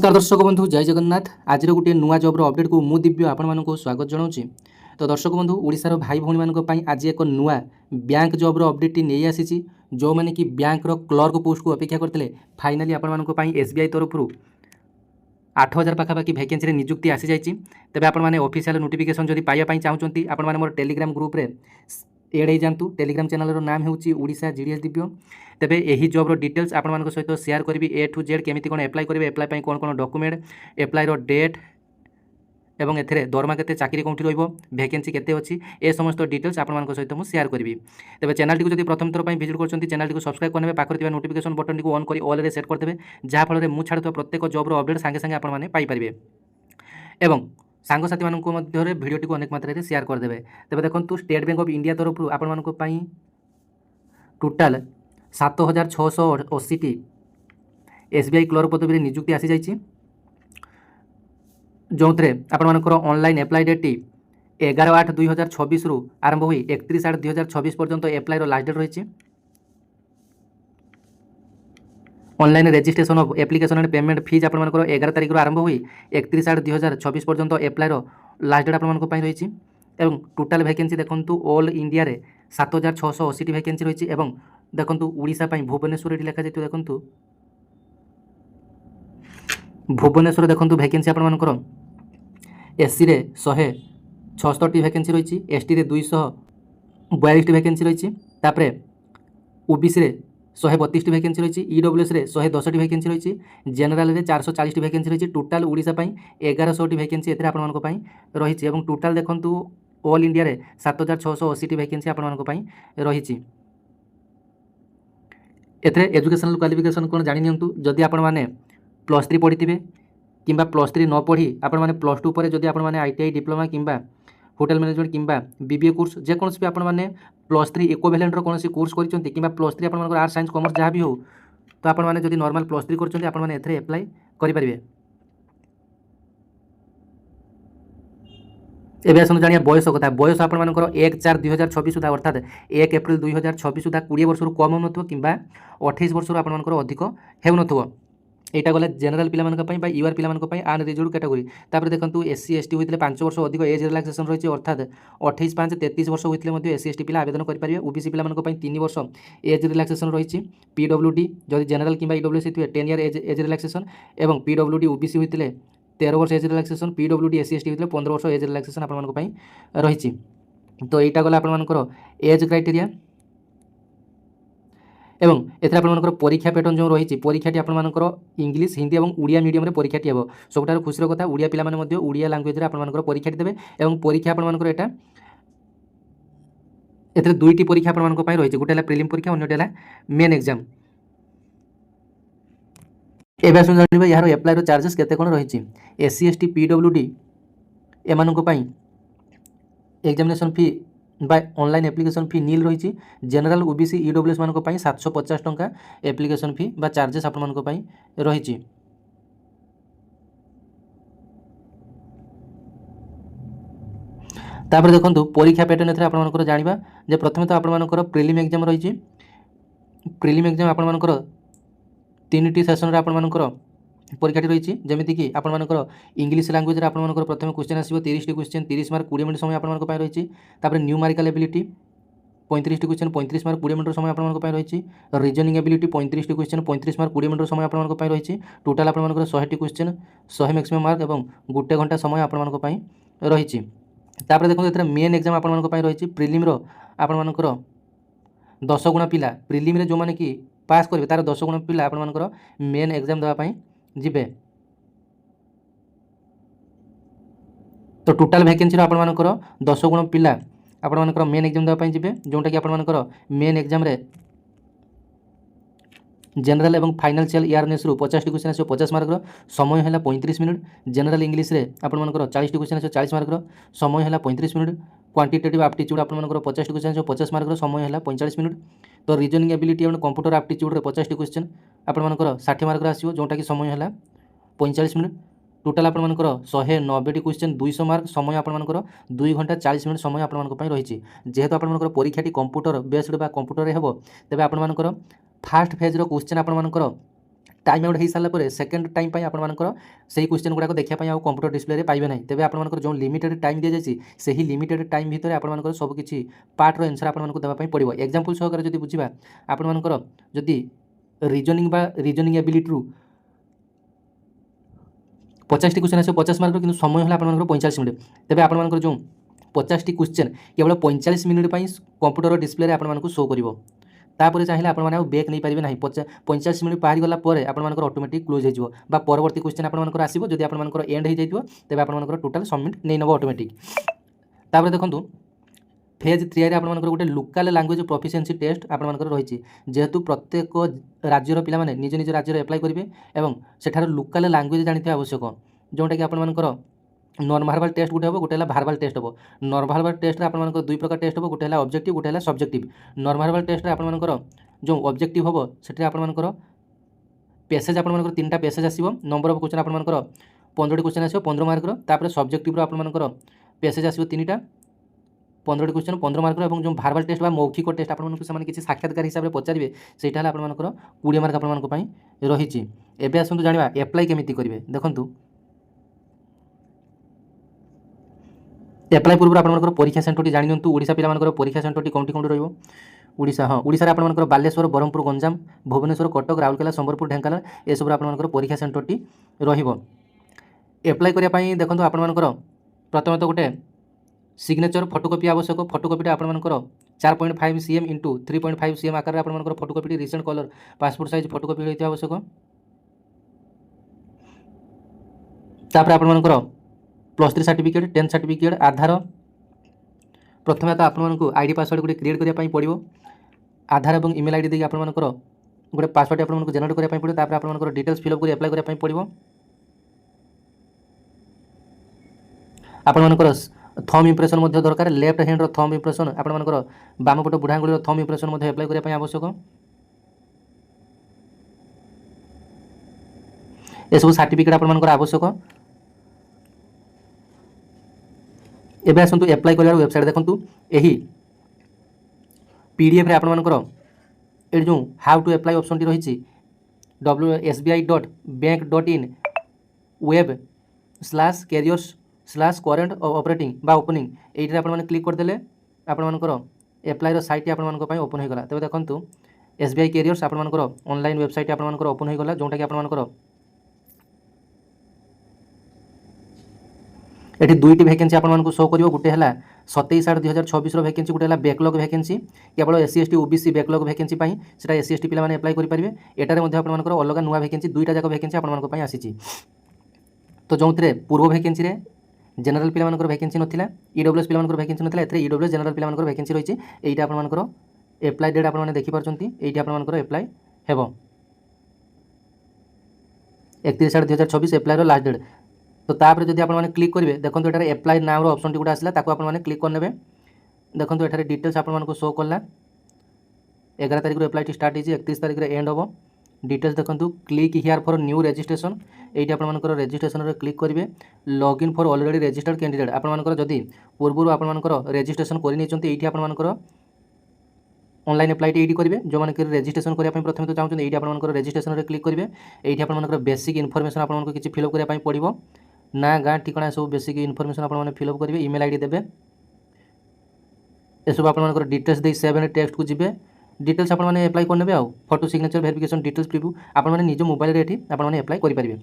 नमस्कार दर्शक बंधु जय जगन्नाथ। आज गोटे नुआ जब्र अपडेट को मु दिव्य आपण स्वागत जनाऊँगी। तो दर्शक बंधु ओडिशार भाई भौणी मानी आज एक नुआ बैंक जब्र अपडेट नहीं आसी जो मैंने कि बैंक क्लर्क पोस्ट को अपेक्षा करते फाइनाली आपण एसबीआई तरफ 8000 पाखापाखि भैकेन्सी निजुक्ति आसी जाइए। तेज आपने ऑफिशियल नोटिफिकेशन जब पाइबा चाहते आपने मोर टेलीग्राम ग्रुप रे एड हो जातु। टेलीग्राम चैनल नाम हूँ ओडिशा जीडीएस दिव्य। तेबे यही जॉब्र डिटेल्स आपण सहित शेयर करी ए टू जेड केमी कौन एप्लाई करेंगे, एप्लाई कौन कौन डॉक्यूमेंट, एप्लाईर डेट एवं एथे दरमा केते चाकरी कौटी रहिबो, भैकेन्सी केते अछि, ए समस्त डिटेल्स आपण सहित मुझे शेयर करी। तेज चैनल टी जब प्रथम थर विजिट कर चैनल टी सब्सक्राइब करने पाखे नोटिफिकेशन बटन टी ऑन कर ऑल रे सेट करदे जहाँफल मुझे छाड़ुवा प्रत्येक जॉब्र अपडेट सांगे सांगे आपने पाइपर एवं सांगसाथी मानक मध्य भिडियोटी को अनेक मात्रा शेयर करदे। तेज देखो स्टेट बैंक ऑफ इंडिया तरफ आपण टोटाल 7680 एसबीआई क्लर्क पदवी निजुक्ति आसी जाइए, जो थे आपर ऑनलाइन एप्लाई डेट 11/8/2026 रु आरंभ हुई 31/8/2026 पर्यंत एप्लाईर लास्ट डेट रही। Online registration of application and payment fees आपर 11 तारिख आरंभ हुई 31/8/2026 पर्यंत एप्लाईर लास्ट डेट आप रही। एवं टोटाल वैकेंसी देखो ऑल इंडिया रे 7680 वैकेंसी रही। एवं देखो ओडिशा भुवनेश्वर लिखा जाए देखो भुवनेश्वर देखो वैकेंसी आपर एससी रे 166 वैकेंसी रही, एसटी रे 242 वैकेंसी रही, तापरे ओबीसी रे 132 वैकेंसी रही, ईडब्ल्यूएस रे 110 वैकेंसी रही, जेनराल रे 440 वैकेंसी रही। टोटाल ओडिशा 1100 वैकेंसी एथे आपण रही। टोटाल देखो ऑल इंडिया रे 7680 वैकेंसी आपण रही। एथे एजुकेशनल क्वालिफिकेशन कौन जानी नियंतु। जदि आपण माने +3 पढ़ी थे कि +3 न पढ़ी आपण माने +2 पर जदि आपण माने आईटीआई डिप्लोमा किंबा होटेल मैनेजमेंट किंबा बीबीए कोर्स जेकोसी भी आपण माने +3 इक्विवेलेंट कौन कोर्स करछंती किंबा +3 आपण मानकर आर्ट्स साइंस कॉमर्स जहाँ भी हो तो आपण माने जदि नॉर्मल +3 करछंती आपण माने एथरे अप्लाई करि परिबे। एबे आसनु जानिया बयस कथा। बयस आपण मानकर 1/4/2026 सुधा अर्थात 1 एप्रिल 2026 सुधा 20 वर्ष कम होनथो किंबा 28 वर्ष आपण मानकर अधिक हेउनथो। यहाँ गला जेनराल पिला यूआर पिला आन रिजर्व कैटेगोरी। तापर देखो एससी एसटी होते 5 वर्ष अधिक एज रिलैक्सेशन रही अर्थात 28/5/33 वर्ष होते एससी एसटी पिला आवेदन करेंगे। ओबीसी पिला 3 वर्ष एज रिलैक्सेशन रही। पीडब्ल्यूडी जदि जेनराल कि ईडब्ल्यूएस होते 10 ईयर एज रिलैक्सेशन और पीडब्ल्यूडी ओबीसी होते 13 वर्ष age relaxation, PWD SC ST होते 15 वर्ष एज रिलैक्सेशन आप रही। तो यहाँ गला आपर एज क्राइटेरिया एवं एथरा आपनकर परीक्षा पैटर्न जो रही। परीक्षाटी आपर इंग्लिश हिंदी और उड़िया मीडियम परीक्षाटी हे। सबुठार खुशीर कथा उड़िया पिला उड़िया लांगुएज आपर परीक्षाटी देवे और परीक्षा आपर एटा एथरे दुईटी परीक्षा आपर रही। गोटे प्रिलिम परीक्षा अन्यटा मेन एग्जाम। एवं आस जाना यार एप्लाईर चार्जेस केते कौन रही। एससी एसटी पीडब्ल्यूडी एमानक examination fee by online application fee nil रही। जेनराल ओबीसी ईडब्ल्यूएस मानक 750 टंका एप्लिकेशन फी बा चार्जेस आपण मानक रही। तापर देखो परीक्षा पैटर्न एथरे आपण मानकर जानिबा जे प्रथमे तो आपण मानकर प्रिलिम एग्जाम रही। प्रिलिम एग्जाम आपण मानकर 3टी सेशन रे आपण मानकर परीक्षाटी रही। जमीती कि आपर इंग्लिश लैंग्वेज आपर प्रथम क्वेश्चन आसो 30टी क्वेश्चन 30 मार्क 20 मिनट समय आप रही। न्यूमेरिकल एबिलिटी 35टी क्वेश्चन 35 मार्क 20 मिनट समय आप रही। रीजनिंग एबिलिटी 35टी क्वेश्चन 35 मार्क 20 मिनट समय आप रही। टोटाल आप 100टी क्वेश्चन 100 मैक्सिमम मार्क और 1 घंटा समय आप रही। देखो ये मेन एग्जाम आप रही। प्रिलिम आपर 10 गुणा पिला प्रिलिम जो मैंने कि पास करेंगे तार 10 गुणा पिला आपर मेन एग्जाम देवाई जीवे। तो टोटाल वैकेंसी आपर 10 गुण पिला आपर मेन एग्जाम देवाई जीवे, जोटा कि आपर मेन एग्जाम रे जनरल और फाइनेंशियल इयरनेस रु 50टी क्वेश्चन आसो 50 मार्क समय है 35 मिनट। जनरल इंग्लिश रे आपर 40टी क्वेश्चन आसो 40 मार्क समय है 35 मिनट। क्वांटिटेटिव एप्टीट्यूड आपर 50टी क्वेश्चन आसो 50 मार्क समय है 45 मिनट। तो रीजनिंग एबिलिटी और कंप्यूटर एप्टीट्यूड 50टी क्वेश्चन आपर 60 मार्क आसो जोटा कि समय है 45 मिनट। टोटाल आपर 190टी क्वेश्चन 200 मार्क समय आपर 2 घंटा 40 मिनट समय आपर रही। जेहेतु आपर परीक्षाटी कंप्यूटर बेस्ड बा कंप्यूटर हे तेज आपर फास्ट फेज क्वेश्चन आपर टाइम आउट हो सारा पर सेकेंड टाइम आपर से क्वेश्चन गुड़ाक देखापी आउ कंप्यूटर डिस्प्ले पाइबे ना तेज आपर जो लिमिटेड टाइम दी जाए से ही लिमिटेड टाइम भितर आपर सबकि पार्टर आंसर आपको देवाई पड़ो एग्जांपल सहकार जब बुझा आपर जदि रिजनिंग एबिलिटी 50 क्वेश्चन आस 50 मार्क कि समय है आप 45 मिनट तेज आपर जो 50 क्वेश्चन केवल 45 मिनट कंप्यूटर डिस्प्ले आपको शो कर तापर चाहिए आपने बैक नहीं पारे ना 45 मिनट पारी गला आपर ऑटोमेटिक क्लोज हो परवर्ती क्वेश्चन आपर आसो जब आपर एंड हो जाए तेज आपर टोटाल सबमिट नहीं नब ऑटोमेटिक तापर देखो फेज 3 आपर गोटे लोकाल लैंग्वेज प्रोफिशिएंसी टेस्ट आपर रही जेहेतु प्रत्येक राज्यर पिलाने निज निज राज्य एप्लाई करेंगे और सेठार लोकाल लैंग्वेज जानते आवश्यक जोटा कि आपर नॉन भार्बल टेस्ट गोटे हम गोटे भार्बल टेस्ट हम नॉन भार्बल टेस्ट आपर दुई प्रकार टेस्ट हम गोटे ऑब्जेक्टिव गोटे सब्जेक्टिव नॉन भार्बल टेस्ट आपर जो ऑब्जेक्टिव हम से आपर पैसेज आपर 3टा पैसेज आसो नंबर ऑफ क्वेश्चन आपर 15 क्वेश्चन आसो 15 मार्कर सब्जेक्टिव आपर पैसेज आसो 3टा 15 क्वेश्चन 15 मार्कर और जो भार्बल टेस्ट मौखिक टेस्ट आपको किसी साक्षात्कार हिसाब से पचारे से आपर 20 मार्क आप रही एवं आसतु जाना एप्लाई केमी करेंगे देखूँ एप्लाई पूर्व आपर परीक्षा सेंटर जानी दिंतु ओडिशा पिला परीक्षा सेंटर कौटी कौटी रोशा हाँ ओडिशा आपर बालेश्वर ब्रह्मपुर गंजाम भुवनेश्वर कटक राउरकेला संबलपुर ढेंकानाल ये सब आपर परीक्षा सेंटर एप्लाई करने देखो आपर प्रथम तो गोटे सिग्नेचर फोटोकॉपी आवश्यक फोटोकॉपी आपर 4.5 cm इंटू 3.5 cm आकार आपर photocopy recent colour passport size photocopy होता आवश्यक तापर आपर +3 सर्टिफिकेट 10 सर्टिफिकेट आधार प्रथम तो आपको आईडी पासवर्ड गोटे क्रिएट करने पड़ो आधार और इमेल आईडी देखिए आपर गोटे पासवर्ड आपको जेनेरेट करने पड़ो तापर आपर डिटेल्स फिलअप कर एप्लाई करने पड़ो आपर थम इम्प्रेशन दरकार लेफ्ट हैंड थम इम्प्रेशन आपर बामपट बुढ़ा आंगुली थम इम्प्रेशन एप्लाई करने आवश्यक ये सब सर्टिफिकेट आपर आवश्यक एवं आसतु एप्लाई कर वेबसाइट देखूँ यही पीडीएफ रे आपर ये जो हाउ टू एप्लाई ऑप्शन टी रही wsbi.bank.in web/careers/current ऑपरेटिंग ओपनिंग ये आप क्लिक करदे आपर एप्लाई साइट आपर ओपन हो गला तेज देखूँ एसबीआई कैरियर्स आपर ऑनलाइन वेबसाइट आपर ओपन हो गला जोटा कि आपर ये दुईटी भैकेंसी आपको शो कर गोटे है 27/8/2024 भैकेंसी गोटे बैकलॉग भैकेंसी केवल SC ST OBC backlog vacancy से SC ST पिला एप्लाई करेंगे एटार आपर अलग नुआ भैकेंसी दुईटा जाक भैकेंसी आपंप आसी तो जो पूर्व भैकेंसी जनरल पिला भैकेंसी नाला EWS पिला भैकेंसी नाला EWS जनरल पिला भैकेंसी रही है आपर एप्लाई डेट आप देखिपार ये आपर एप्लाई हे 31/8/2024 एप्लाई लास्ट डेट तो तापर जब आप क्लिक करेंगे देखो ये एप्लाई नाउ ऑप्शन टी गोटे आसला आपने क्लिक करने देखो ये डिटेल्स आपको शो कला 11 तारीख एप्लाई स्टार्ट होती 31 तारीख एंड हम डिटेल्स देखो click here for new registration ये आपर रजिस्ट्रेशन क्लिक करेंगे login for already registered candidate आपर जदि पूर्व आपर रजिस्ट्रेशन करनी आपर ऑनलाइन एप्लाई ये करेंगे जो मैंने रजिस्ट्रेशन करने प्रथम तो चाहते ये आप रजिस्ट्रेशन क्लिक करेंगे ये आपर बेसिक इनफॉरमेशन आपको किसी फिलअप करने पड़ो ना गाँ ठिकाना सब बेसिक इनफॉरमेशन आपने फिलअप करेंगे इमेल आईडी देवे ये सब आपर डिटेल्स दे सेव एंड टेक्स्ट को जीवे डिटेल्स आपने एप्लाई करने photo signature verification details preview आपने निज मोबाइल ये आपने एप्लाई करेंगे।